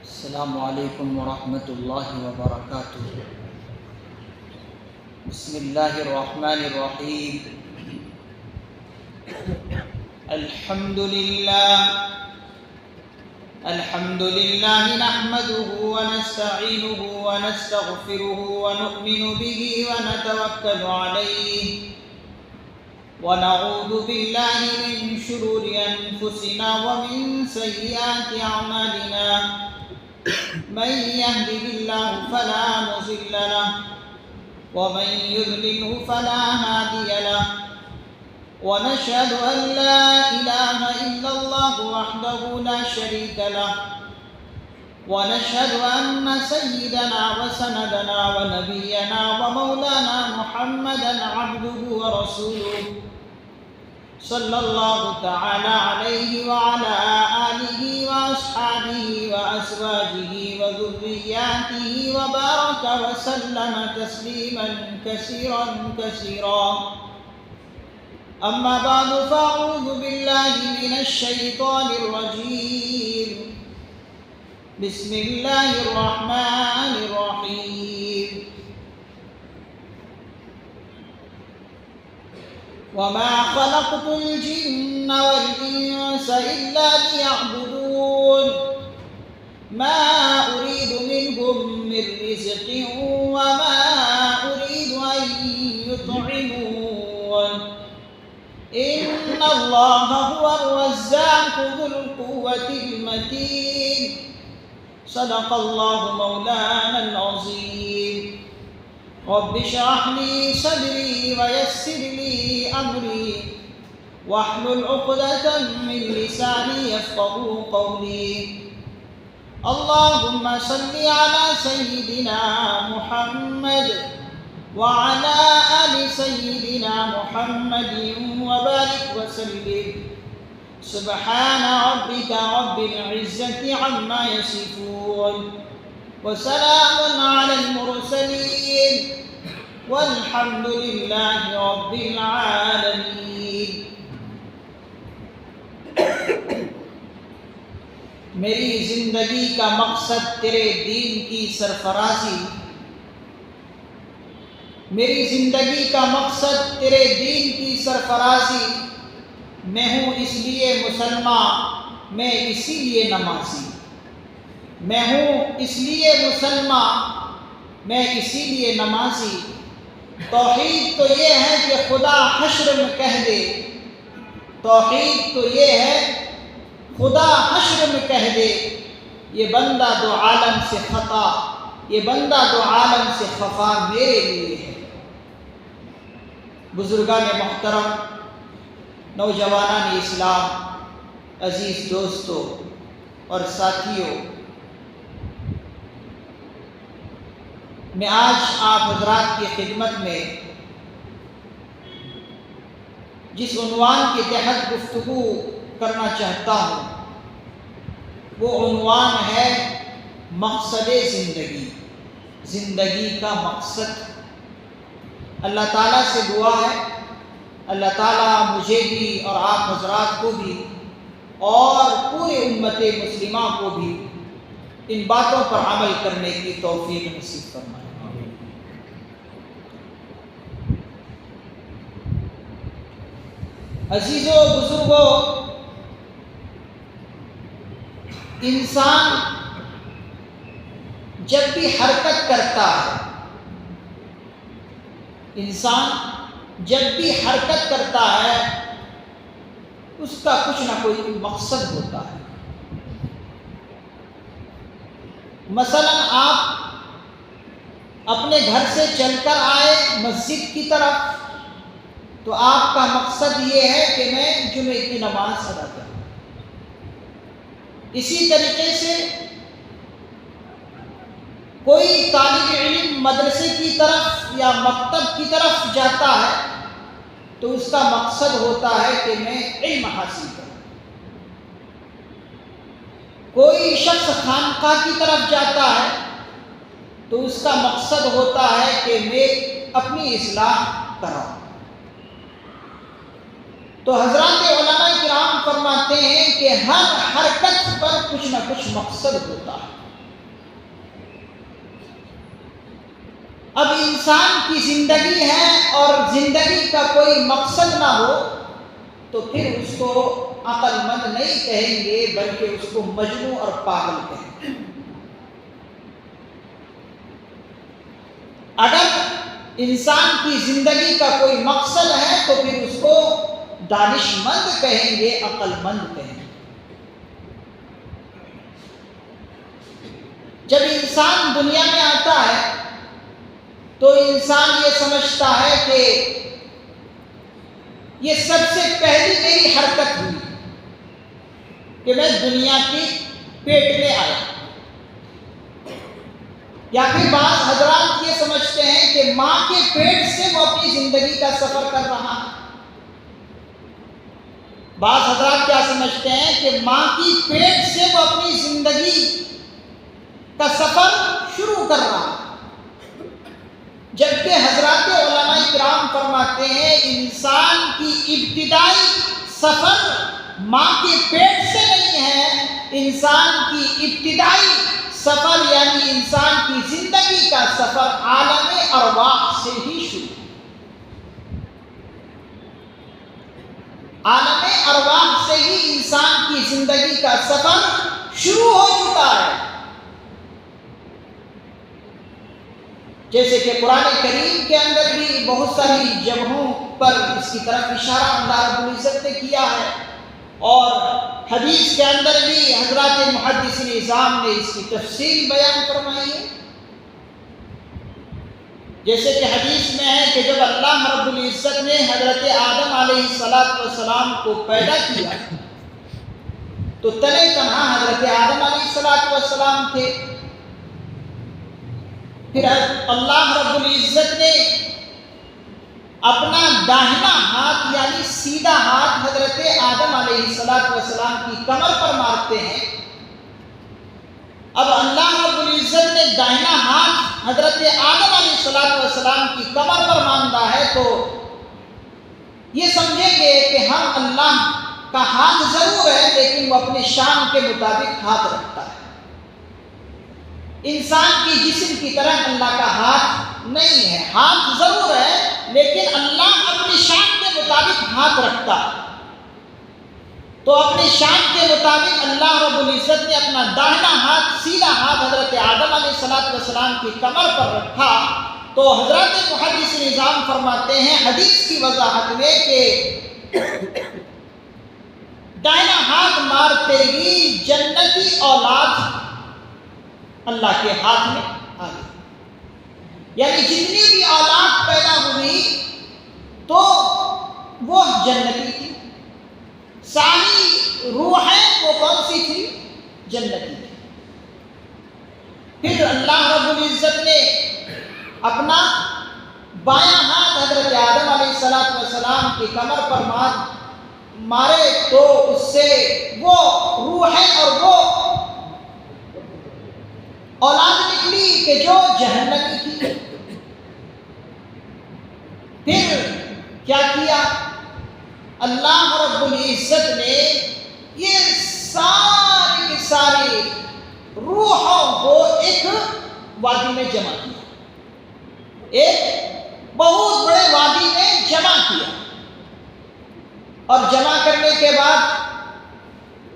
السلام علیکم ورحمۃ اللہ وبرکاتہ۔ بسم اللہ الرحمن الرحیم۔ الحمد للہ نحمده ونستعینه ونستغفره ونؤمن به ونتوکل علیہ ونعوذ باللہ من شرور انفسنا ومن سیئات اعمالنا، من يهده الله فلا مضل له ومن يضلله فلا هادي له، ونشهد أن لا إله إلا الله وحده لا شريك له، ونشهد أن سيدنا وسندنا ونبينا ومولانا محمدا عبده ورسوله صلى الله تعالى عليه وعلى آله وأصحابه وأزواجه وذرياته وبارك وسلم تسليما كثيرا كثيرا. أما بعد فأعوذ بالله من الشيطان الرجيم. بسم الله الرحمن الرحيم. وما خلقت الجن والإنس إلا ليعبدون ما أريد منهم من رزق وما أريد أن يطعمون إن الله هو الرزاق ذو القوة المتين. صدق الله مولانا العظيم. رب اشرح لي صدري ويسر لي أمري واحلل عقدة من لساني يفقهوا قولي. اللهم صل على سيدنا محمد وعلى آل سيدنا محمد وبارك وسلم. سبحان ربك رب العزة عما يصفون وسلام على المرسلين والحمد لله رب العالمين. میری زندگی کا مقصد تیرے دین کی سرفرازی، میری زندگی کا مقصد تیرے دین کی سرفرازی. میں ہوں اس لیے مسلمان، میں اسی لیے نمازی. میں ہوں اس لیے مسلمان، میں اسی لیے نمازی. توحید تو یہ ہے کہ خدا حشر میں کہہ دے، توحید تو یہ ہے خدا حشر میں کہہ دے، یہ بندہ دو عالم سے خطا، یہ بندہ دو عالم سے خفا میرے لیے ہے. بزرگان محترم، نوجوانان اسلام، عزیز دوستو اور ساتھیوں، میں آج آپ حضرات کی خدمت میں جس عنوان کے تحت گفتگو کرنا چاہتا ہوں وہ عنوان ہے مقصد زندگی، زندگی کا مقصد. اللہ تعالیٰ سے دعا ہے اللہ تعالیٰ مجھے بھی اور آپ حضرات کو بھی اور پورے امت مسلمہ کو بھی ان باتوں پر عمل کرنے کی توفیق نصیب فرمائے. عزیزوں، بزرگوں، انسان جب بھی حرکت کرتا ہے، انسان جب بھی حرکت کرتا ہے اس کا کچھ نہ کوئی مقصد ہوتا ہے. مثلا آپ اپنے گھر سے چل کر آئے مسجد کی طرف تو آپ کا مقصد یہ ہے کہ میں جمعے کی نماز ادا کروں. اسی طریقے سے کوئی طالب علم مدرسے کی طرف یا مکتب کی طرف جاتا ہے تو اس کا مقصد ہوتا ہے کہ میں علم حاصل کروں. کوئی شخص خانقاہ کی طرف جاتا ہے تو اس کا مقصد ہوتا ہے کہ میں اپنی اصلاح کراؤں. تو حضرات علماء کرام فرماتے ہیں کہ ہر حرکت پر کچھ نہ کچھ مقصد ہوتا ہے. اب انسان کی زندگی ہے اور زندگی کا کوئی مقصد نہ ہو تو پھر اس کو عقل مند نہیں کہیں گے بلکہ اس کو مجنون اور پاگل کہیں گے۔ اگر انسان کی زندگی کا کوئی مقصد ہے تو پھر اس کو دانش مند کہیں گے، عقل مند کہیں گے۔ جب انسان دنیا میں آتا ہے تو انسان یہ سمجھتا ہے کہ یہ سب سے پہلی میری حرکت ہوئی کہ میں دنیا کی پیٹ میں آیا، یا پھر بعض حضرات یہ سمجھتے ہیں کہ ماں کے پیٹ سے وہ اپنی زندگی کا سفر کر رہا ہے۔ بعض حضرات کیا سمجھتے ہیں کہ ماں کی پیٹ سے وہ اپنی زندگی کا سفر شروع کر رہا ہے، جبکہ حضرات علماء کرام فرماتے ہیں انسان کی ابتدائی سفر ماں کے پیٹ سے نہیں ہے، انسان کی ابتدائی سفر یعنی انسان کی زندگی کا سفر عالم ارواح سے ہی شروع، عالم ارواح سے ہی انسان کی زندگی کا سفر شروع ہو چکا ہے۔ جیسے کہ قرآن کریم کے اندر بھی بہت ساری جگہوں پر اس کی طرف اشارہ اللہ رب العزت نے کیا ہے، اور حدیث کے اندر بھی حضرات محدثین نظام نے اس کی تفصیل بیان فرمائی ہے۔ جیسے کہ حدیث میں ہے کہ جب اللہ رب العزت نے حضرت آدم علیہ السلام کو پیدا کیا تو تنِ تنہا حضرت آدم علیہ السلام تھے۔ پھر اللہ رب العزت نے اپنا داہنا ہاتھ یعنی سیدھا ہاتھ حضرت آدم علیہ السلام کی کمر پر مارتے ہیں۔ اب اللہ رب العزت نے داہنا ہاتھ حضرت آدم علیہ السلام کی کمر پر ماندا ہے تو یہ سمجھیں گے کہ ہم اللہ کا ہاتھ ضرور ہے لیکن وہ اپنے شان کے مطابق ہاتھ رکھتا ہے۔ انسان کی جسم کی طرح اللہ کا ہاتھ نہیں ہے، ہاتھ ضرور ہے لیکن اللہ اپنی شان کے مطابق ہاتھ رکھتا ہے۔ تو اپنی شان کے مطابق اللہ رب العزت نے اپنا داہنا ہاتھ سیدھا ہاتھ حضرت آدم علیہ السلام کی کمر پر رکھا تو حضرت محدث نظام فرماتے ہیں حدیث کی وضاحت میں کہ داہنا ہاتھ مارتے ہی جنتی اولاد اللہ کے ہاتھ میں آ گئی، یعنی جتنی بھی اولاد پیدا ہوئی تو وہ جنتی تھی، ساری روحیں وہ کون سی تھی؟ جنتی تھی۔ پھر اللہ رب العزت نے اپنا بایاں ہاتھ حضرت آدم علیہ السلام کی کمر پر مارے تو اس سے وہ روحیں اور وہ اولاد نکلی کہ جو جہنمی تھی۔ پھر کیا کیا؟ اللہ رب العزت نے یہ ساری کی ساری روحوں کو ایک وادی میں جمع کیا، ایک بہت بڑے وادی میں جمع کیا، اور جمع کرنے کے بعد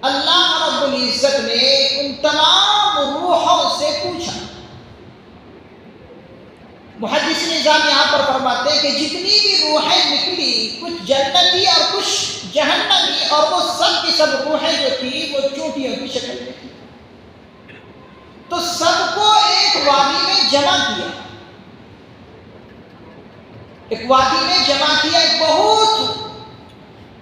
اللہ رب العزت نے ان تمام روحوں سے پوچھا۔ محدث نظام یہاں پر فرماتے ہیں کہ جتنی بھی روحیں نکلی کچھ جنتی اور کچھ جہنمی، اور وہ سب کی سب روحیں جو تھی وہ چونٹیوں کی شکل میں تھی، تو سب کو ایک وادی میں جمع کیا، ایک وادی میں جمع کیا، ایک بہت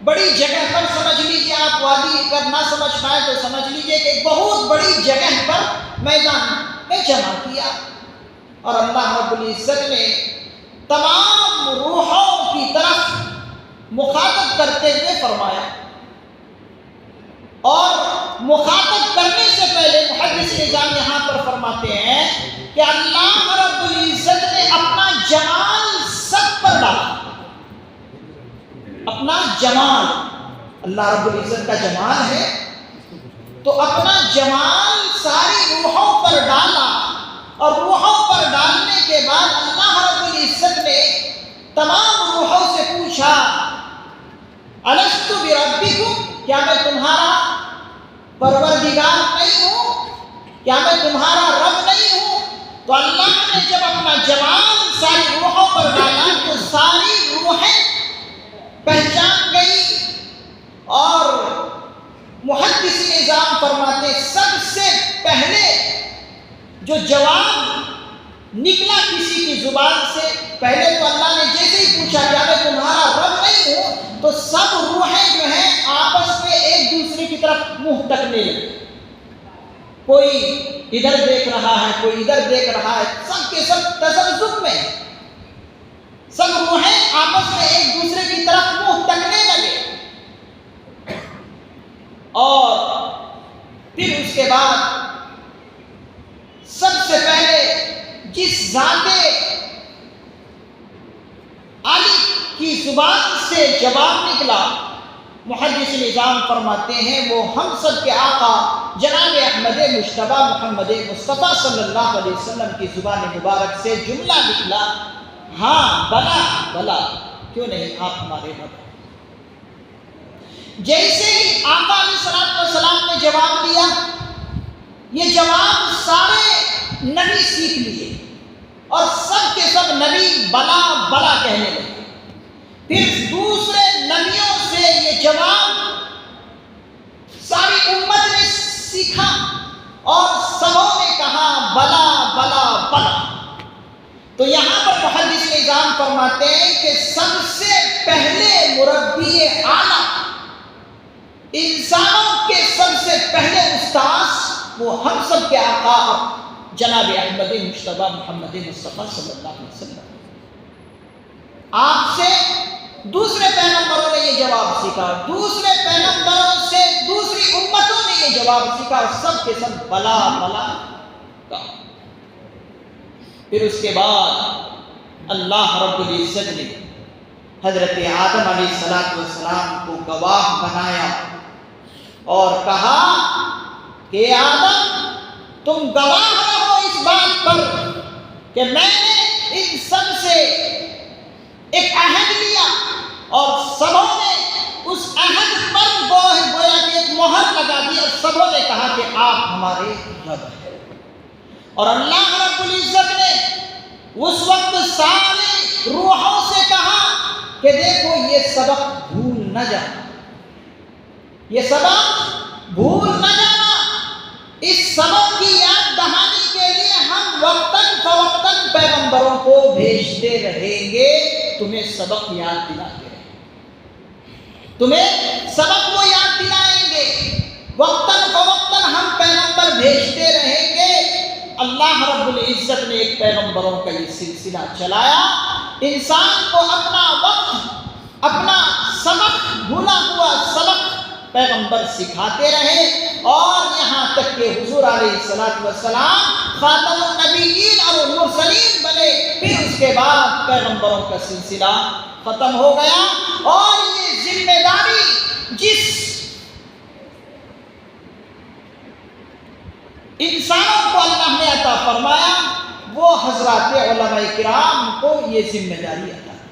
بڑی جگہ پر، سمجھ لیجئے آپ وادی اگر نہ سمجھ پائیں تو سمجھ لیجئے کہ ایک بہت بڑی جگہ پر میدان میں جمع کیا، اور اللہ رب العزت نے تمام روحوں کی طرف مخاطب کرتے ہوئے فرمایا، اور مخاطب کرنے سے پہلے محدث نظام یہاں پر فرماتے ہیں کہ اللہ رب العزت نے اپنا جمال سب پر ڈالا، اپنا جمال، اللہ رب العزت کا جمال ہے تو اپنا جمال ساری روحوں پر ڈالا، اور روحوں پر ڈالنے کے بعد اللہ رب العزت نے تمام روحوں سے پوچھا الست بربکم، کیا میں تمہارا پروردگار نہیں ہوں؟ کیا میں تمہارا رب نہیں ہوں؟ تو اللہ نے جب اپنا جواب ساری روحوں پر ڈالا تو ساری روحیں پہچان گئی، اور محدث نظام فرماتے سب سے پہلے جو جواب نکلا کسی کی زبان سے، پہلے تو اللہ نے جیسے ہی پوچھا کیا میں تمہارا رب نہیں ہوں، تو سب روحیں جو ہیں آپس میں ایک دوسرے کی طرف منہ تکنے لگی، کوئی ادھر دیکھ رہا ہے، کوئی ادھر دیکھ رہا ہے، سب کے سب تذبذب میں، سب روحیں آپس میں ایک دوسرے کی طرف منہ تکنے لگے۔ اور پھر اس کے بعد سب سے پہلے جس ذات عالی کی زبان سے جواب نکلا، محدث نظام فرماتے ہیں وہ ہم سب کے آقا جناب احمد مجتبیٰ محمد مصطفیٰ صلی اللہ علیہ وسلم کی زبان مبارک سے جملہ نکلا، ہاں بلا بلا، کیوں نہیں آپ ہمارے رب۔ جیسے ہی آقا علیہ السلام نے جواب دیا، یہ جواب سارے نبی سیکھ لیے اور سب کے سب نبی بلا بلا کہنے لگے۔ پھر دوسرے نبیوں سے یہ جواب ساری امت نے سیکھا اور سبوں نے کہا بلا بلا بلا۔ تو یہاں پر محدث نظام فرماتے ہیں کہ سب سے پہلے مربی اعلیٰ، انسانوں کے سب سے پہلے استاذ وہ ہم سب کے آقا جناب احمد مجتبیٰ محمد مصطفیٰ صلی اللہ علیہ وسلم، آپ سے دوسرے پیغمبروں نے یہ جواب سیکھا، دوسرے پیغمبروں سے دوسری امتوں نے یہ جواب سیکھا، سب کے سب بلا بلا کہا۔ پھر اس کے بعد اللہ رب العزت نے حضرت آدم علیہ السلام کو گواہ بنایا اور کہا کہ آدم تم گواہ رہو اس بات پر کہ میں نے ان سب سے ایک عہد لیا، اور سبوں نے اس عہد پر گویا کہ ایک مہر لگا دی، اور سبوں نے کہا کہ آپ ہمارے رب ہیں۔ اور اللہ رب العزت نے اس وقت سارے روحوں سے کہا کہ دیکھو یہ سبق بھول نہ جانا، یہ سبق بھول نہ جانا، اس سبق کی یاد دہانی کے لیے ہم وقتاً فوقتاً پیغمبروں کو بھیجتے رہیں گے، تمہیں سبق یاد دلاتے رہیں گے، تمہیں سبق وہ یاد دلائیں گے، وقتاً فوقتاً ہم پیغمبر بھیجتے رہیں گے۔ اللہ رب العزت نے ایک پیغمبروں کا یہ سلسلہ چلایا، انسان کو اپنا وقت، اپنا سبق، بھولا ہوا سبق پیغمبر سکھاتے رہے، اور یہاں تک کہ حضور علیہ السلام خاتم النبیین اور المرسلین بنے۔ پھر اس کے بعد پیغمبروں کا سلسلہ ختم ہو گیا، اور یہ ذمہ داری جس انسانوں کو اللہ نے عطا فرمایا وہ حضرات علماء کرام کو یہ ذمہ داری عطا ہے۔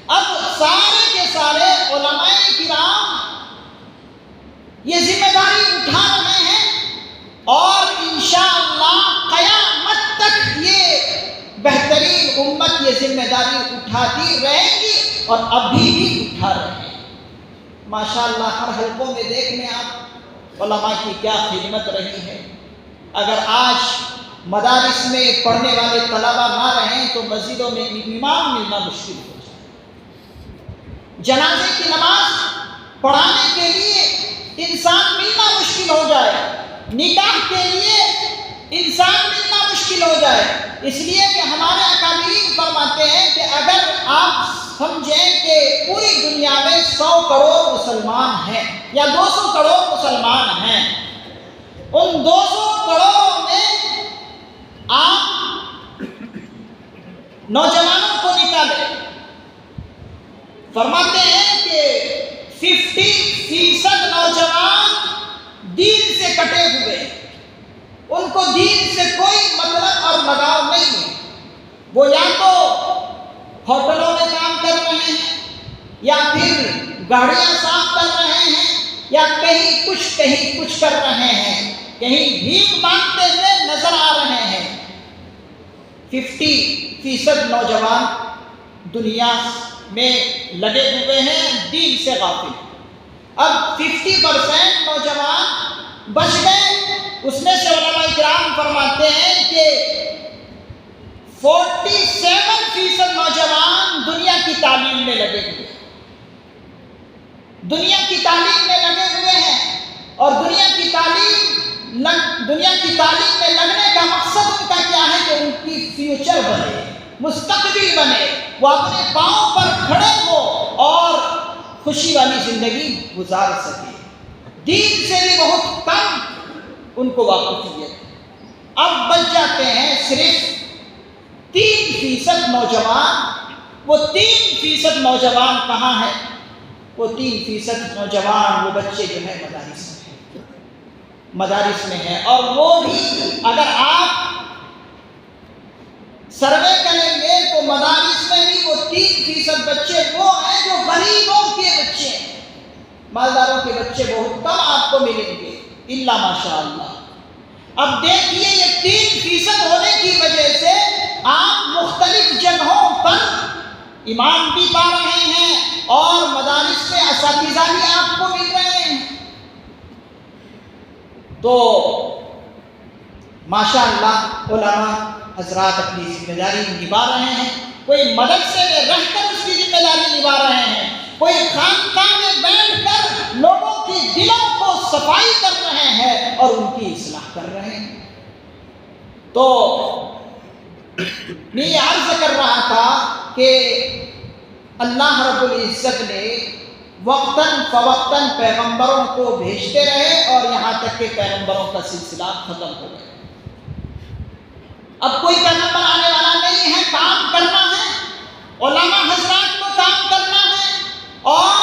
اب سارے کے سارے علماء کرام یہ ذمہ داری اٹھا رہے ہیں، اور انشاءاللہ قیامت تک یہ بہترین امت یہ ذمہ داری اٹھاتی رہے گی، اور ابھی بھی اٹھا رہے ہیں۔ ماشاءاللہ ہر حلقوں میں دیکھ لیں آپ علماء کی کیا خدمت رہی ہے۔ اگر آج مدارس میں پڑھنے والے طلبہ نہ رہیں تو مسجدوں میں امام ملنا مشکل ہو جائے، جنازے کی نماز پڑھانے کے لیے انسان ملنا مشکل ہو جائے، نکاح کے لیے انسان ملنا مشکل ہو جائے، اس لیے کہ ہمارے اکابرین فرماتے ہیں کہ اگر آپ سمجھیں کہ پوری دنیا میں 100 کروڑ مسلمان ہیں یا 200 کروڑ مسلمان ہیں، ان 200 کروڑوں میں آپ نوجوانوں کو نکالیں، فرماتے ہیں کہ 50% نوجوان دین سے کٹے ہوئے، ان کو دین سے کوئی مطلب اور لگاؤ نہیں ہے. وہ یا تو ہوٹلوں میں کام کر رہے ہیں, یا پھر گاڑیاں صاف کر رہے ہیں, یا کہیں کچھ کر رہے ہیں, کہیں بھیک مانگتے ہوئے نظر آ رہے ہیں. 50% نوجوان دنیا میں لگے ہوئے ہیں دین سے غافل. اب 50% نوجوان بچ گئے. اس میں سے علماء کرام فرماتے ہیں کہ 47% نوجوان دنیا کی تعلیم میں لگے ہوئے ہیں. دنیا کی تعلیم میں لگے ہوئے ہیں, اور دنیا کی تعلیم میں لگنے کا مقصد ان کا کیا ہے کہ ان کی فیوچر بنے, مستقبل بنے, وہ اپنے پاؤں پر کھڑے ہو اور خوشی والی زندگی گزار سکے. دین سے بھی بہت کم ان کو واقفیت ہے. اب بچ جاتے ہیں صرف 3% نوجوان. وہ 3% نوجوان کہاں ہے؟ وہ 3% نوجوان, وہ بچے جو ہیں مدارس میں ہیں. اور وہ بھی اگر آپ سروے کریں گے تو مدارس میں بھی وہ 3% بچے وہ ہیں جو غریبوں کے بچے ہیں. مالداروں کے بچے بہت کم آپ کو ملیں گے, الا ماشاء اللہ. اب دیکھیے یہ 3% ہونے کی وجہ سے آپ مختلف جگہوں پر امام بھی پا رہے ہیں اور مدارس میں اساتذہ بھی آپ کو مل رہے ہیں. تو ماشاء اللہ علماء حضرات اپنی ذمہ داری نبھا رہے ہیں. کوئی مدرسے میں رہ کر اس کی ذمہ داری نبھا رہے ہیں, کوئی خانقاہ میں بیٹھ کر لوگوں کی دلوں کو صفائی کر رہے ہیں اور ان کی اصلاح کر رہے ہیں. تو میں یہ عرض کر رہا تھا کہ اللہ رب العزت نے وقتاً فوقتاً پیغمبروں کو بھیجتے رہے اور یہاں تک کہ پیغمبروں کا سلسلہ ختم ہو گیا. اب کوئی پیغمبر آنے والا نہیں ہے, کام کرنا ہے, علماء حضرات کو کام کرنا ہے, اور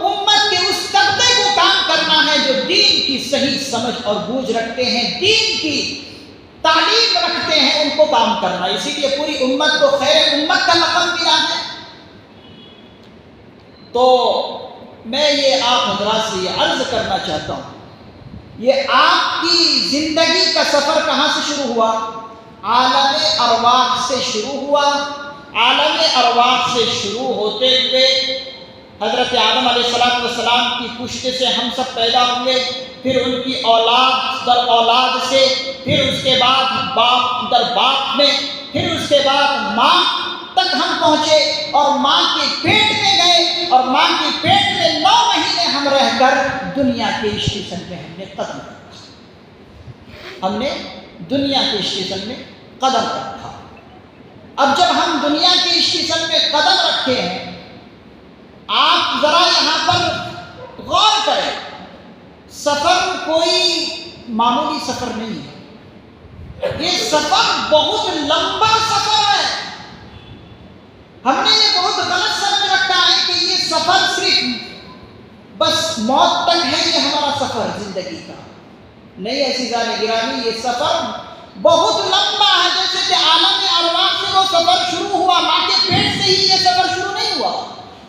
امت کے اس طبقے کو کام کرنا ہے جو دین کی صحیح سمجھ اور بوجھ رکھتے ہیں, دین کی تعلیم رکھتے ہیں, ان کو کام کرنا. اسی لیے پوری امت کو خیر امت کا لقب ملا ہے. تو میں یہ آپ حضرات سے یہ عرض کرنا چاہتا ہوں, یہ آپ کی زندگی کا سفر کہاں سے شروع ہوا؟ عالم ارواح سے شروع ہوا. عالم ارواح سے شروع ہوتے ہوئے حضرت آدم علیہ السلام کی پشت سے ہم سب پیدا ہوئے, پھر ان کی اولاد در اولاد سے, پھر اس کے بعد باپ در باپ میں, پھر اس کے بعد ماں تک ہم پہنچے اور ماں کے پیٹ میں گئے, اور ماں کے پیٹ میں 9 مہینے ہم رہ کر دنیا کے اسٹیشن میں ہم نے قدم رکھا. ہم نے دنیا کے اسٹیشن میں قدم رکھا. اب جب ہم دنیا کے اسٹیشن میں قدم رکھے ہیں, آپ ذرا یہاں پر غور کریں. سفر کوئی معمولی سفر نہیں ہے, یہ سفر بہت لمبا سفر ہے. ہم نے یہ بہت غلط سمجھ رکھا ہے کہ یہ سفر صرف بس موت تک ہے, یہ ہمارا سفر زندگی کا نہیں. عزیزان گرامی, یہ سفر بہت لمبا ہے. جیسے کہ عالم ارواح سے وہ سفر شروع ہوا, ماں کے پیٹ سے ہی یہ سفر شروع نہیں ہوا,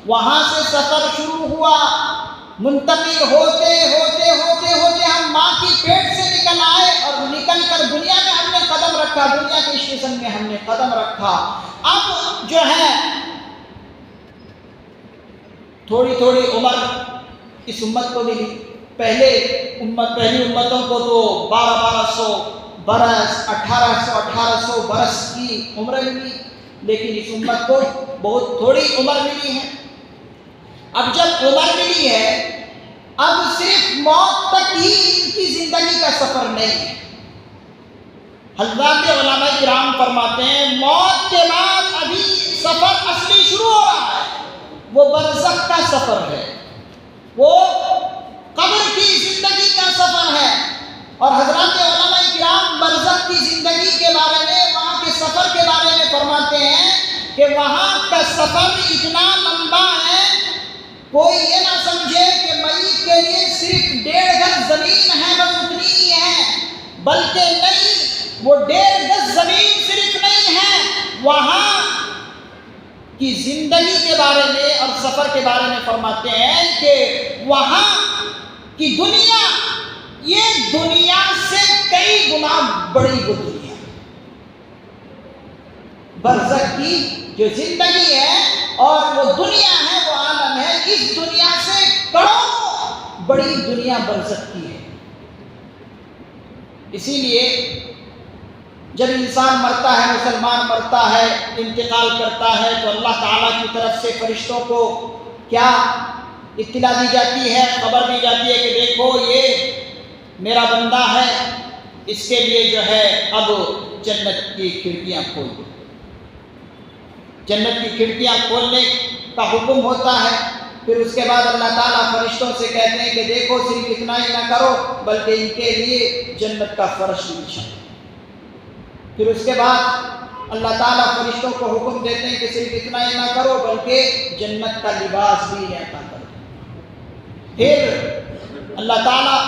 وہاں سے سفر شروع ہوا, منتقل ہوتے ہوتے ہوتے ہوتے ہم ماں کی پیٹ سے نکل آئے, اور نکل کر دنیا میں ہم نے قدم رکھا, دنیا کے اسٹیشن میں ہم نے قدم رکھا. اب جو ہے تھوڑی تھوڑی عمر اس امت کو ملی. پہلی امتوں کو تو 1200 برس 1800 برس کی عمر ملی, لیکن اس امت کو بہت تھوڑی عمر ملی ہے. اب جب عمر ملی ہے, اب صرف موت تک ہی ان کی زندگی کا سفر نہیں ہے. حضرات علماء کرام فرماتے ہیں موت کے بعد ابھی سفر اصلی شروع ہو رہا ہے, وہ برزخ کا سفر ہے, وہ قبر کی زندگی کا سفر ہے. اور حضرات علماء کرام برزخ کی زندگی کے بارے میں, وہاں کے سفر کے بارے میں فرماتے ہیں کہ وہاں کا سفر اتنا لمبا ہے, کوئی یہ نہ سمجھے کہ میت کے لیے صرف 1.5 گز زمین ہے بس اتنی ہی ہے, بلکہ نہیں, وہ 1.5 گز زمین صرف نہیں ہے، وہاں کی زندگی کے بارے میں اور سفر کے بارے میں فرماتے ہیں کہ وہاں کی دنیا یہ دنیا سے کئی گنا بڑی وہ دنیا، برزخ کی جو زندگی ہے اور وہ دنیا ہے، وہ عالم ہے، اس دنیا سے کروڑوں بڑی دنیا برزخ کی ہے۔ اسی لیے جب انسان مرتا ہے، مسلمان مرتا ہے، انتقال کرتا ہے، تو اللہ تعالیٰ کی طرف سے فرشتوں کو کیا اطلاع دی جاتی ہے، خبر دی جاتی ہے کہ دیکھو یہ میرا بندہ ہے، اس کے لیے جو ہے اب جنت کی کھڑکیاں کھول دو۔ جنت کی کھڑکیاں کھولنے کا حکم ہوتا ہے۔ پھر اس کے بعد اللہ تعالیٰ فرشتوں سے کہتے ہیں کہ دیکھو صرف اتنا ہی نہ کرو بلکہ ان کے لیے جنت کا فرش بھی بچھاؤ۔ پھر اس کے بعد اللہ تعالیٰ فرشتوں کو حکم دیتے ہیں کہ صرف اتنا ہی نہ کرو بلکہ جنت کا لباس بھی عطا کرو۔ پھر اللہ تعالیٰ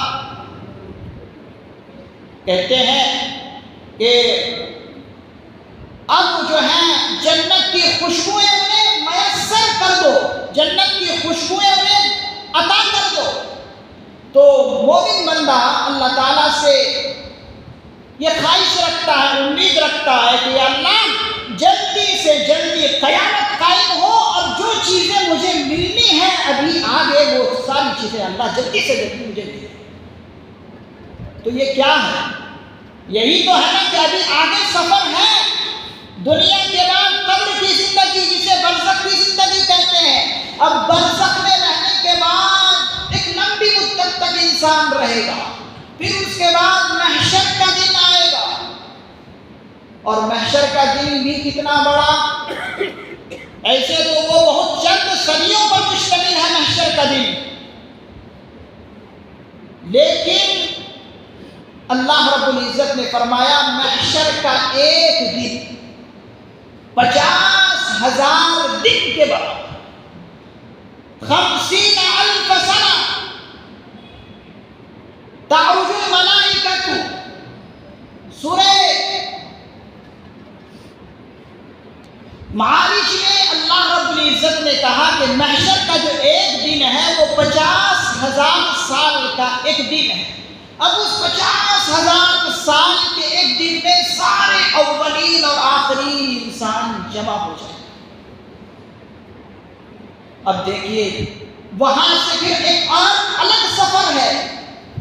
کہتے ہیں کہ اب جو ہے جنت کی خوشبوئیں انہیں میسر کر دو، جنت کی خوشبوئیں انہیں عطا کر دو۔ تو مومن بندہ اللہ تعالیٰ سے یہ خواہش رکھتا ہے، امید رکھتا ہے کہ اللہ جلدی سے جلدی قیامت قائم ہو اور جو چیزیں مجھے ملنی ہیں ابھی آگے وہ ساری چیزیں اللہ جلدی سے جلدی مجھے ملے۔ تو یہ کیا ہے؟ یہی تو ہے نا کہ ابھی آگے سفر ہے، دنیا کے بعد قبر کی زندگی جسے برزخ کی زندگی کہتے ہیں۔ اب برزخ میں رہنے کے بعد ایک لمبی مدت تک انسان رہے گا، پھر اس کے بعد محشر کا دن آئے گا، اور محشر کا دن بھی کتنا بڑا، ایسے تو وہ بہت چند صدیوں پر مشتمل ہے محشر کا دن، لیکن اللہ رب العزت نے فرمایا محشر کا ایک دن 50,000 دن کے بعد 50,000 سنہ تعرج الملائکۃ۔ سورہ معارج میں اللہ رب العزت نے کہا کہ محشر کا جو ایک دن ہے وہ 50,000 سال کا ایک دن ہے۔ اب اس 50,000 سال کے ایک دن میں سارے اولین اور آخرین انسان جمع ہو جائیں۔ اب دیکھیے وہاں سے پھر ایک اور الگ سفر ہے،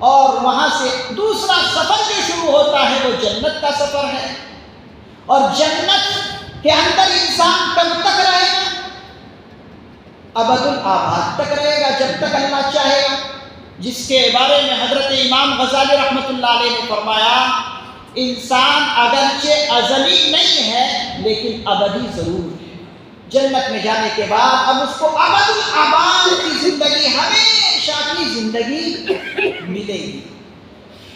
اور وہاں سے دوسرا سفر جو شروع ہوتا ہے وہ جنت کا سفر ہے، اور جنت کے اندر انسان کب تک رہے گا؟ ابد الآباد تک رہے گا، جب تک اللہ چاہے گا، جس کے بارے میں حضرت امام غزالی رحمۃ اللہ علیہ نے فرمایا انسان اگرچہ ازلی نہیں ہے لیکن ابدی ضرور ہے۔ جنت میں جانے کے بعد اب اس کو ابد الآباد کی زندگی، ہمیشہ کی زندگی ملے گی۔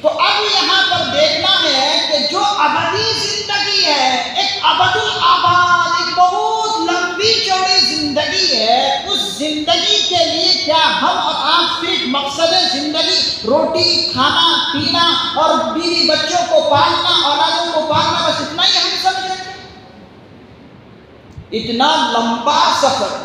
تو اب یہاں پر دیکھنا ہے کہ جو ابدی زندگی ہے، ایک ابد الآباد، ایک بہت لمبی چوڑی زندگی ہے، اس زندگی کے لیے کیا ہم اور آپ صرف مقصد زندگی روٹی کھانا پینا اور بیوی بچوں کو پالنا، اولادوں کو پالنا، بس اتنا ہی ہم سمجھ رہے ہیں؟ اتنا لمبا سفر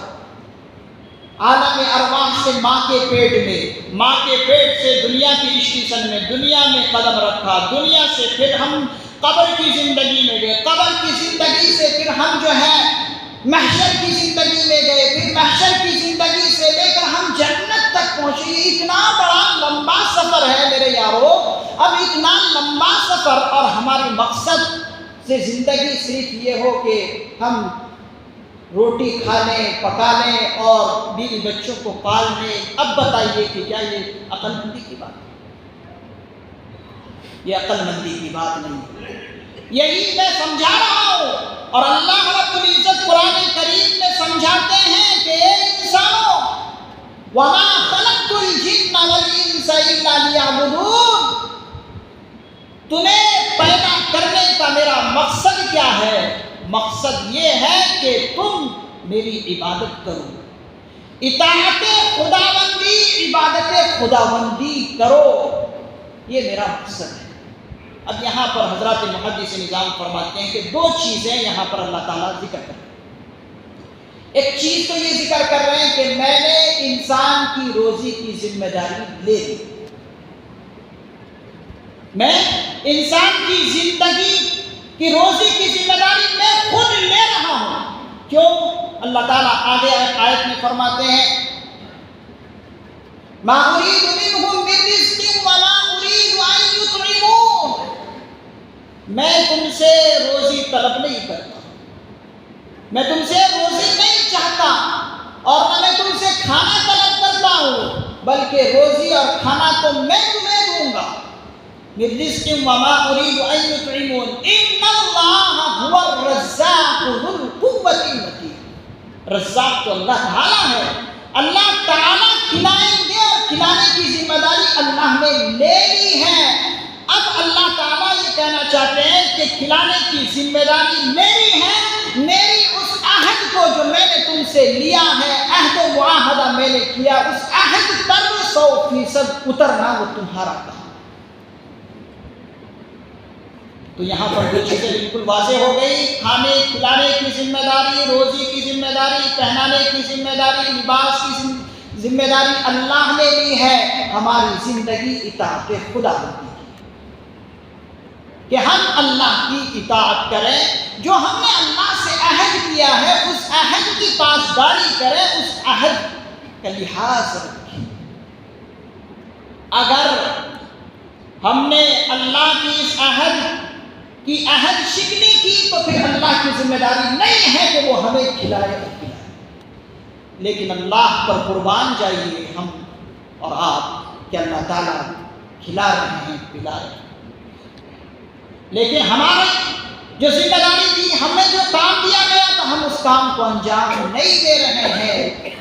عالم ارواح سے ماں کے پیٹ میں، ماں کے پیٹ سے دنیا کی اسٹیشن میں، دنیا میں قدم رکھا، دنیا سے پھر ہم قبر کی زندگی میں گئے، قبر کی زندگی سے پھر ہم جو ہے محشر کی زندگی میں گئے، پھر محشر کی زندگی سے لے کر ہم جنت تک پہنچے۔ اتنا بڑا لمبا سفر ہے میرے یارو۔ اب اتنا لمبا سفر اور ہماری مقصد سے زندگی صرف یہ ہو کہ ہم روٹی کھا لیں، پکا لیں اور بیوی بچوں کو پال لیں، اب بتائیے کہ کیا یہ عقل مندی کی بات ہے؟ یہ عقل مندی کی بات نہیں ہے۔ یہی میں سمجھا رہا ہوں، اور اللہ رب العزت قرآن کریم میں سمجھاتے ہیں کہ اے انسانوں وَمَا خَلَقْتُ الْجِنَّ وَالْإِنسَ إِلَّا لِيَعْبُدُونِ، تمہیں پیدا کرنے کا میرا مقصد کیا ہے؟ مقصد یہ ہے کہ تم میری عبادت کرو، اطاعت خداوندی، عبادت خداوندی کرو، یہ میرا مقصد ہے۔ اب یہاں پر حضرات محدث نظام فرماتے ہیں کہ دو چیزیں یہاں پر اللہ تعالیٰ ذکر کر رہے ہیں۔ ایک چیز تو یہ ذکر کر رہے ہیں کہ میں نے انسان کی روزی کی ذمہ داری لے لی، میں انسان کی زندگی کی روزی کی ذمہ داری میں خود لے رہا ہوں۔ کیوں؟ اللہ تعالیٰ آگے آیت میں فرماتے ہیں ما اريد منهم من رزق وما اريد ان يطعمون، میں تم سے روزی طلب نہیں کرتا، میں تم سے روزی نہیں چاہتا، اور نہ میں تم سے کھانا طلب کرتا ہوں، بلکہ روزی اور کھانا تو میں تمہیں دوں گا۔ من رزق وما اريد ان يطعمون ان اللہ هو الرزاق ذو القوة المتین، رزاق تو اللہ تعالیٰ ہے، اللہ تعالیٰ کھلائیں گے اور کھلانے کی ذمہ داری اللہ نے لے لی ہے۔ اب اللہ تعالیٰ یہ کہنا چاہتے ہیں کہ کھلانے کی ذمہ داری میری ہے، میری اس عہد کو جو میں نے تم سے لیا ہے، عہد و معاہدہ میں نے کیا، اس عہد پر 100% اترنا وہ تمہارا کام۔ تو یہاں پر جو چیزیں بالکل واضح ہو گئی، کھانے کھلانے کی ذمہ داری، روزی کی ذمہ داری، پہنانے کی ذمہ داری، لباس کی ذمہ داری اللہ نے لی ہے۔ ہماری زندگی اطاعت خدا ہوتی ہے کہ ہم اللہ کی اطاعت کریں، جو ہم نے اللہ سے عہد کیا ہے اس عہد کی پاسداری کریں، اس عہد کا لحاظ رکھیں۔ اگر ہم نے اللہ کی اس عہد کی عہد شکنی کی تو پھر اللہ کی ذمہ داری نہیں ہے کہ وہ ہمیں کھلائے اور پلائے، لیکن اللہ پر قربان جائیے ہم اور آپ کہ اللہ تعالیٰ کھلا رہے ہیں، پلا رہے ہیں، لیکن ہماری جو ذمہ داری تھی، ہمیں جو کام دیا گیا تو ہم اس کام کو انجام نہیں دے رہے ہیں۔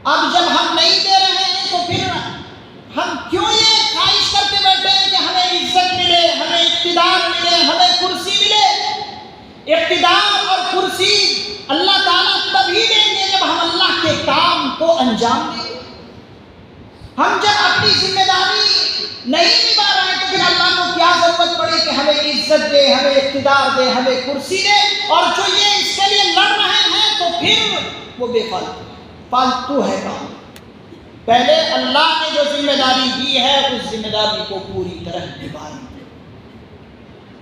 اب جب ہم نہیں دے رہے ہیں تو پھر ہم کیوں یہ خواہش کرتے بیٹھے ہیں کہ ہمیں عزت ملے، ہمیں اقتدار ملے، ہمیں کرسی ملے؟ اقتدار اور کرسی اللہ تعالیٰ تبھی دیں گے جب ہم اللہ کے کام کو انجام دیں گے۔ ہم جب اپنی ذمہ داری نہیں نبھا رہے تو پھر اللہ کو کیا ضرورت پڑی کہ ہمیں عزت دے، ہمیں اقتدار دے، ہمیں کرسی دے؟ اور جو یہ اس کے لیے لڑ رہے ہیں تو پھر وہ بے فالتو ہے کام۔ پہلے اللہ نے جو ذمہ داری دی ہے اس ذمہ داری کو پوری طرح نبھائیں،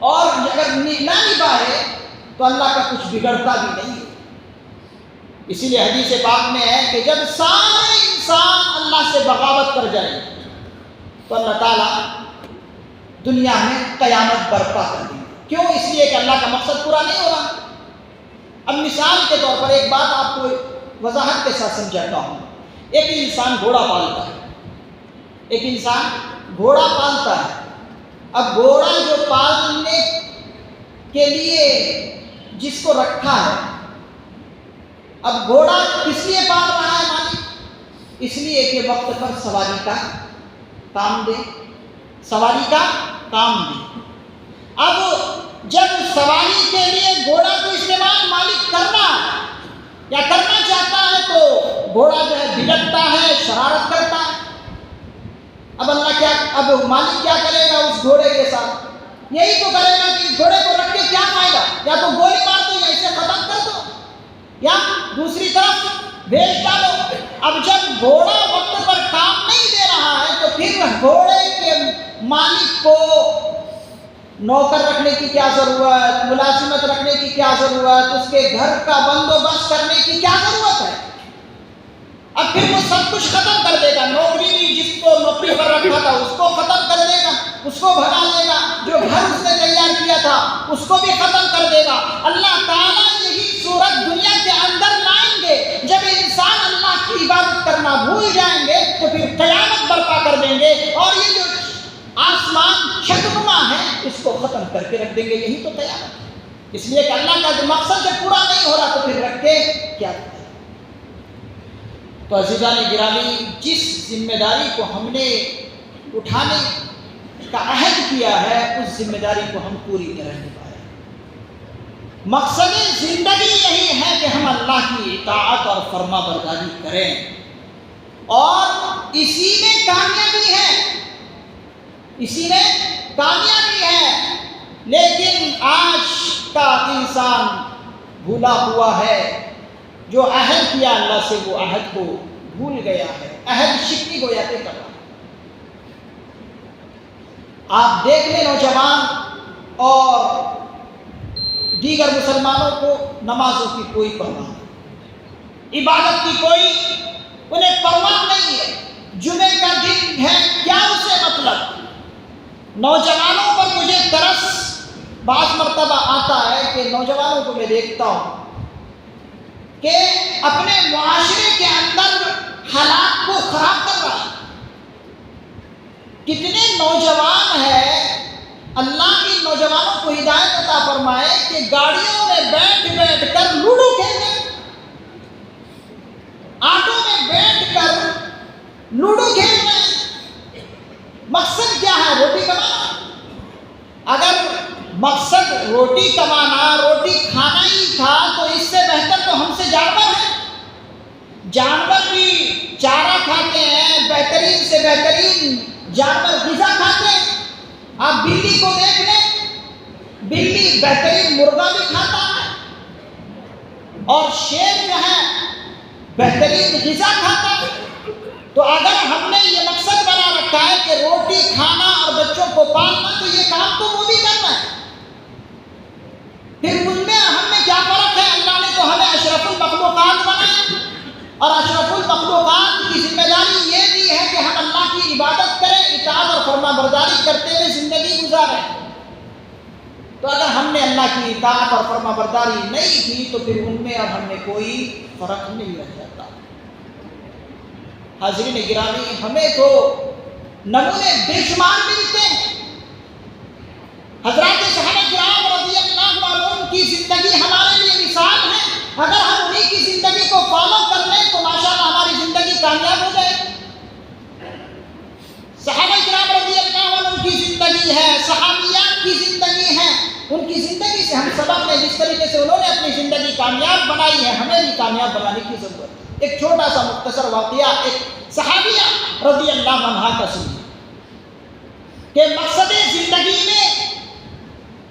اور اگر نہ نبھائے تو اللہ کا کچھ بگڑتا بھی نہیں ہے۔ اسی لیے حدیث پاک میں ہے کہ جب سارے انسان اللہ سے بغاوت کر جائیں تو اللہ تعالیٰ دنیا میں قیامت برپا کر دیں گے۔ کیوں؟ اس لیے کہ اللہ کا مقصد پورا نہیں ہو رہا۔ اب مثال کے طور پر ایک بات آپ کو وضاحت کے ساتھ سمجھاتا ہوں۔ ایک انسان گھوڑا پالتا ہے، ایک انسان گھوڑا پالتا ہے۔ اب گھوڑا جو پالنے کے لیے جس کو رکھا ہے، اب گھوڑا کس لیے پال رہا ہے مالک؟ اس لیے کہ وقت پر سواری کا کام دے، سواری کا کام دے۔ اب جب سواری کے لیے گھوڑا کو استعمال مالک کرنا یا کرنا چاہتا ہے تو گھوڑا جو ہے بھڑکتا ہے، شرارت کرتا ہے۔ اب مالک کیا کرے گا اس گھوڑے کے ساتھ؟ یہی تو کرے گا کہ گھوڑے کو رکھ کے کیا فائدہ، یا تو گولی مار دو یا اسے ختم کر دو یا دوسری طرف بھیج ڈالو۔ اب جب گھوڑا وقت پر کام نہیں دے رہا ہے تو پھر گھوڑے کے مالک کو نوکر رکھنے کی کیا ضرورت، ملازمت رکھنے کی کیا ضرورت، اس کے گھر کا بندوبست کرنے کی کیا ضرورت ہے؟ اب پھر وہ سب کچھ ختم کر دے گا، نوکری بھی جس کو نوکری پر رکھا تھا اس کو ختم کر دے گا، اس کو بھگا دے گا، جو گھر اس نے تیار کیا تھا اس کو بھی ختم کر دے گا۔ اللہ تعالیٰ یہی صورت دنیا کے اندر لائیں گے، جب انسان اللہ کی عبادت کرنا بھول جائیں گے تو پھر قیامت برپا کر دیں گے، اور یہ جو آسمان چھتنما ہے اس کو ختم کر کے رکھ دیں گے۔ یہی تو قیامت ہے۔ اس لیے کہ اللہ کا جو مقصد جب پورا نہیں ہو رہا تو پھر رکھ کے کیا کریں؟ تو عزیزان گرامی، جس ذمہ داری کو ہم نے اٹھانے کا عہد کیا ہے اس ذمہ داری کو ہم پوری طرح نبھائیں۔ مقصد زندگی یہی ہے کہ ہم اللہ کی اطاعت اور فرما برداری کریں، اور اسی میں کامیابی ہے، اسی میں کامیابی ہے، لیکن آج کا انسان بھولا ہوا ہے، جو عہد کیا اللہ سے وہ عہد کو بھول گیا ہے، عہد شکنی گویا کہ کر رہا ہے۔ آپ دیکھ لیں نوجوان اور دیگر مسلمانوں کو نمازوں کی کوئی پرواہ نہیں، عبادت کی کوئی انہیں پرواہ نہیں ہے، جمعے کا دن ہے کیا اسے مطلب۔ نوجوانوں پر مجھے ترس بعض مرتبہ آتا ہے کہ نوجوانوں کو میں دیکھتا ہوں کہ اپنے معاشرے کے اندر حالات کو خراب کر رہا ہے۔ کتنے نوجوان ہیں، اللہ کی نوجوانوں کو ہدایت عطا فرمائے کہ گاڑیوں میں بیٹھ کر لوڈو کھیلتے، آٹو میں بیٹھ کر لوڈو کھیل رہے ہیں۔ مقصد کیا ہے؟ روٹی کمانا۔ اگر مقصد روٹی کمانا، روٹی کھانا ہی تھا تو اس سے بہتر تو ہم سے جانور ہیں۔ جانور بھی چارہ کھاتے ہیں، بہترین سے بہترین جانور غذا کھاتے ہیں۔ آپ بلی کو دیکھ لیں، بلی بہترین مرغا بھی کھاتا ہے، اور شیر جو ہے بہترین غذا کھاتا ہے۔ تو اگر ہم نے یہ مقصد بنا رکھا ہے کہ روٹی کھانا اور بچوں کو پالنا، تو یہ کام تو وہ بھی کرنا ہے۔ پھر ان میں ہم میں کیا فرق ہے؟ اللہ نے تو ہمیں اشرف المخلوقات بنایا، اور اشرف المخلوقات کی ذمہ داری یہ بھی ہے کہ ہم اللہ کی عبادت کریں، اطاعت اور فرما برداری کرتے ہوئے زندگی گزاریں۔ تو اگر ہم نے اللہ کی اطاعت اور فرما برداری نہیں کی تو پھر ان میں اور ہم میں کوئی فرق نہیں رہ جاتا۔ حاضرین گرامی، ہمیں تو نمونے بے شمار ملتے ہیں۔ حضرات صحابہ کرام رضی اللہ عنہم کی زندگی ہمارے لیے مثال ہے۔ اگر ہم انہی کی زندگی کو فالو کر لیں تو ماشاءاللہ ہماری زندگی کامیاب ہو جائے۔ صحابہ کرام رضی اللہ عنہم کی زندگی ہے، صحابیات کی زندگی ہے، ان کی زندگی سے ہم سبق لیں۔ جس طریقے سے انہوں نے اپنی زندگی کامیاب بنائی ہے، ہمیں بھی کامیاب بنانے کی ضرورت ہے۔ ایک چھوٹا سا مختصر واقعہ ایک صحابیہ رضی اللہ عنہا کا سنیے کہ مقصد زندگی میں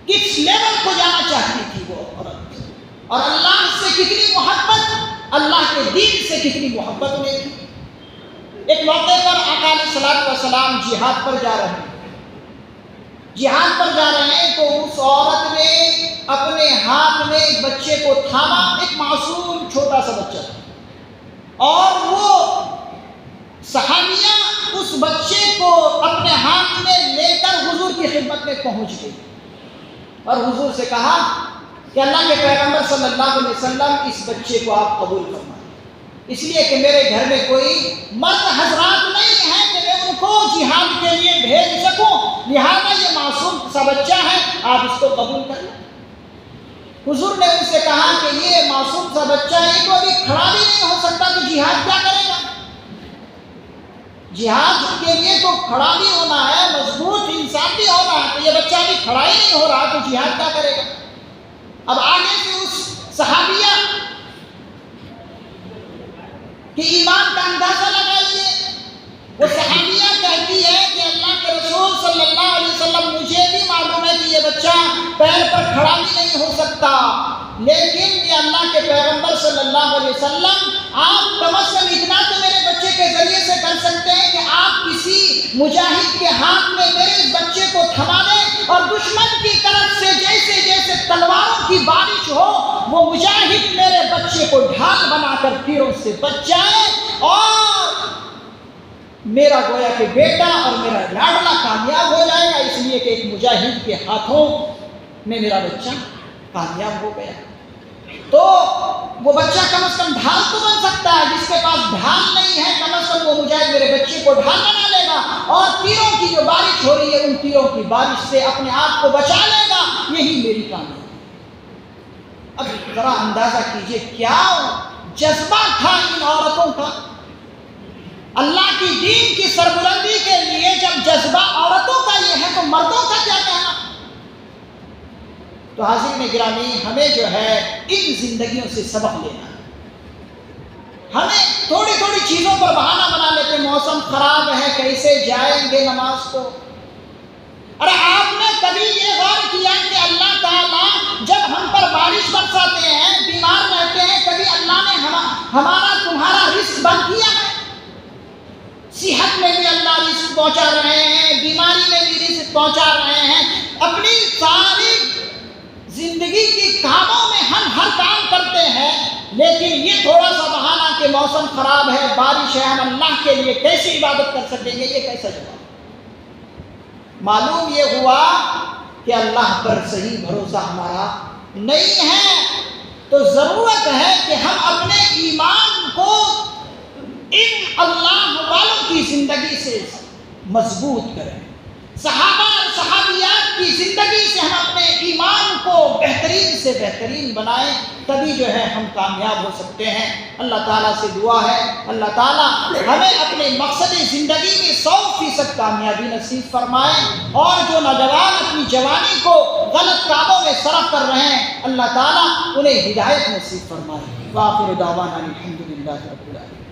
کس لیول کو جانا چاہتی تھی وہ عورت، اور اللہ سے کتنی محبت، اللہ کے دین سے کتنی محبت انہیں تھی۔ ایک موقع پر آقا علیہ الصلوۃ والسلام جہاد پر جا رہے ہیں، جہاد پر جا رہے ہیں تو اس عورت نے اپنے ہاتھ میں ایک بچے کو تھاما، ایک معصوم چھوٹا سا بچہ تھا، اور وہ صحابیہ اس بچے کو اپنے ہاتھ میں لے کر حضور کی خدمت میں پہنچ گئی، اور حضور سے کہا کہ اللہ کے پیغمبر صلی اللہ علیہ وسلم اس بچے کو آپ قبول فرمائیں، اس لیے کہ میرے گھر میں کوئی مرد حضرات نہیں ہے کہ میں ان کو جہاد کے لیے بھیج سکوں، لہذا یہ معصوم سا بچہ ہے، آپ اس کو قبول کر لیں۔ حضور نے ان سے کہا کہ یہ معصوم سا بچہ ہے، تو ابھی کھڑا بھی نہیں ہو سکتا، تو جہاد کیا کرے گا؟ جہاد کے لیے تو کھڑا بھی ہونا ہے، مضبوط انسان بھی ہونا ہے، تو یہ بچہ ابھی کھڑا ہی نہیں ہو رہا، تو جہاد کیا کرے گا؟ اب آگے سے اس صحابیہ کہ ایمان کا اندازہ لگائیے، وہ صحابیہ کہتی ہے کہ اللہ کے رسول صلی اللہ علیہ وسلم مجھے بھی معلوم ہے کہ یہ بچہ پیر پر کھڑا بھی نہیں ہو سکتا، لیکن یہ اللہ کے پیغمبر صلی اللہ علیہ وسلم آپ کم از کم اتنا تو میرے بچے کے ذریعے سے کر سکتے ہیں کہ آپ کسی مجاہد کے ہاتھ میں میرے اس بچے کو تھما دیں، اور دشمن کی طرف سے جیسے جیسے تلواروں کی بارش ہو وہ مجاہد میرے بچے کو ڈھال بنا کر تیروں سے بچ جائے، اور میرا گویا کہ بیٹا اور میرا لاڈلا کامیاب ہو جائے گا، اس لیے کہ ایک مجاہد کے ہاتھوں میں میرا بچہ کامیاب ہو گیا۔ تو وہ بچہ کم از کم ڈھال تو بن سکتا ہے، جس کے پاس ڈھال نہیں ہے کم از کم وہ مجاہد میرے بچے کو ڈھال بنا لے گا، اور تیروں کی جو بارش ہو رہی ہے ان تیروں کی بارش سے اپنے آپ کو بچا لے گا، یہی میری کامیابی۔ اب ذرا اندازہ کیجئے کیا جذبہ تھا ان عورتوں کا اللہ کی دین کی سربلندی کے لیے۔ جب جذبہ عورتوں کا یہ ہے تو مردوں کا کیا کہنا؟ تو حاضرین گرامی، ہمیں جو ہے ان زندگیوں سے سبق لینا ہے۔ ہمیں تھوڑی تھوڑی چیزوں پر بہانہ بنا لیتے، موسم خراب ہے کیسے جائیں گے نماز کو، ارے آپ نے کبھی یہ غور کیا کہ اللہ تعالیٰ جب ہم پر بارش برساتے ہیں، بیمار رہتے ہیں، کبھی اللہ نے ہمارا تمہارا رزق بند کیا ہے؟ صحت میں بھی اللہ رزق پہنچا رہے ہیں، بیماری میں بھی رزق پہنچا رہے ہیں، اپنی ساری زندگی کے کاموں میں ہم ہر کام کرتے ہیں، لیکن یہ تھوڑا سا بہانہ کہ موسم خراب ہے، بارش ہے، ہم اللہ کے لیے کیسے عبادت کر سکیں گے؟ یہ کیسا جواب؟ معلوم یہ ہوا کہ اللہ پر صحیح بھروسہ ہمارا نہیں ہے۔ تو ضرورت ہے کہ ہم اپنے ایمان کو ان اللہ والوں کی زندگی سے مضبوط کریں۔ صحابہ اور صحابیات کی زندگی سے ہم اپنے ایمان کو بہترین سے بہترین بنائیں، تبھی جو ہے ہم کامیاب ہو سکتے ہیں۔ اللہ تعالیٰ سے دعا ہے اللہ تعالیٰ ہمیں اپنے مقصد زندگی میں 100% کامیابی نصیب فرمائے، اور جو نوجوان اپنی جوانی کو غلط کاموں میں صرف کر رہے ہیں، اللہ تعالیٰ انہیں ہدایت نصیب فرمائے۔ وآخر دعوانا الحمدللہ رب العالمین۔